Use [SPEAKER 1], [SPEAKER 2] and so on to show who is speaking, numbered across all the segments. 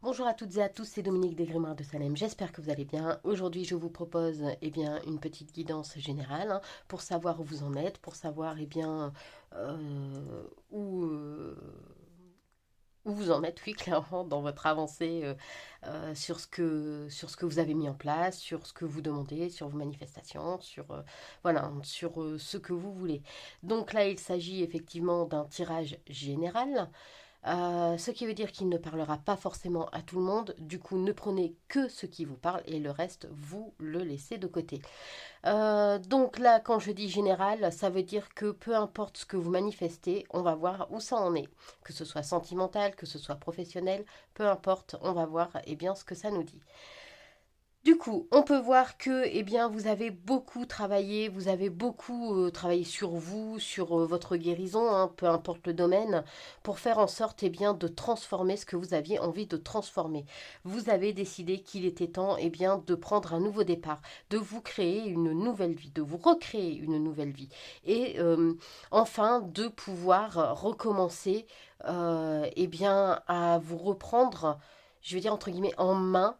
[SPEAKER 1] Bonjour à toutes et à tous, c'est Dominique des Grimoires de Salem, j'espère que vous allez bien. Aujourd'hui je vous propose une petite guidance générale pour savoir où vous en êtes, pour savoir euh, où, euh, où vous en êtes, oui, clairement, dans votre avancée sur ce que vous avez mis en place, sur ce que vous demandez, sur vos manifestations, sur ce que vous voulez. Donc là, il s'agit effectivement d'un tirage général. Ce qui veut dire qu'il ne parlera pas forcément à tout le monde. Du coup, ne prenez que ce qui vous parle et le reste, vous le laissez de côté. Donc là, quand je dis général, ça veut dire que peu importe ce que vous manifestez, on va voir où ça en est. Que ce soit sentimental, que ce soit professionnel, peu importe, on va voir ce que ça nous dit. Du coup, on peut voir que vous avez beaucoup travaillé, vous avez beaucoup travaillé sur vous, sur votre guérison, peu importe le domaine, pour faire en sorte de transformer ce que vous aviez envie de transformer. Vous avez décidé qu'il était temps de prendre un nouveau départ, de vous créer une nouvelle vie, de vous recréer une nouvelle vie enfin de pouvoir recommencer à vous reprendre, je veux dire entre guillemets, en main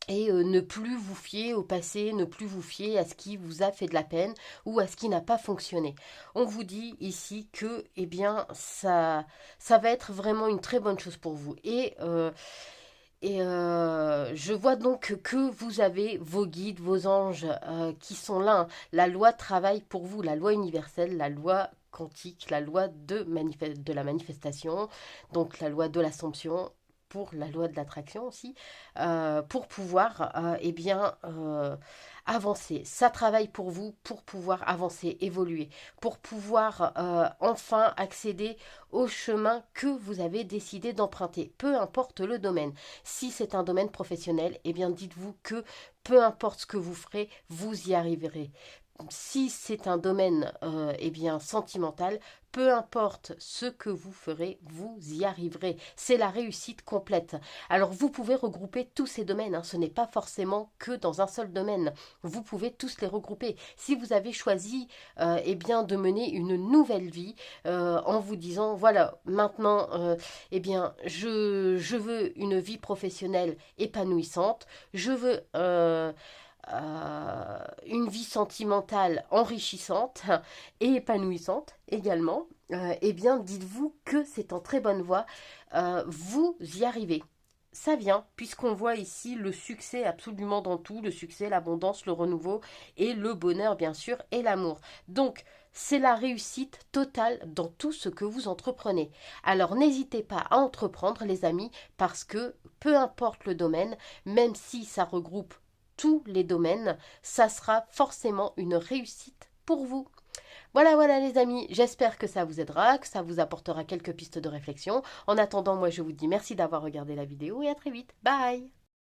[SPEAKER 1] ne plus vous fier au passé, ne plus vous fier à ce qui vous a fait de la peine ou à ce qui n'a pas fonctionné. On vous dit ici que ça va être vraiment une très bonne chose pour vous. Je vois donc que vous avez vos guides, vos anges qui sont là. La loi travaille pour vous, la loi universelle, la loi quantique, la loi de la manifestation, donc la loi de l'assomption, pour la loi de l'attraction aussi, pour pouvoir avancer. Ça travaille pour vous pour pouvoir avancer, évoluer, pour pouvoir enfin accéder au chemin que vous avez décidé d'emprunter, peu importe le domaine. Si c'est un domaine professionnel, dites-vous que peu importe ce que vous ferez, vous y arriverez. Si c'est un domaine sentimental, peu importe ce que vous ferez, vous y arriverez. C'est la réussite complète. Alors vous pouvez regrouper tous ces domaines, ce n'est pas forcément que dans un seul domaine. Vous pouvez tous les regrouper. Si vous avez choisi de mener une nouvelle vie en vous disant voilà, maintenant je veux une vie professionnelle épanouissante, je veux une vie sentimentale enrichissante et épanouissante également, dites-vous que c'est en très bonne voie. Vous y arrivez. Ça vient, puisqu'on voit ici le succès absolument dans tout, le succès, l'abondance, le renouveau et le bonheur, bien sûr, et l'amour. Donc, c'est la réussite totale dans tout ce que vous entreprenez. Alors, n'hésitez pas à entreprendre, les amis, parce que peu importe le domaine, même si ça regroupe tous les domaines, ça sera forcément une réussite pour vous. Voilà, voilà les amis, j'espère que ça vous aidera, que ça vous apportera quelques pistes de réflexion. En attendant, moi je vous dis merci d'avoir regardé la vidéo et à très vite. Bye!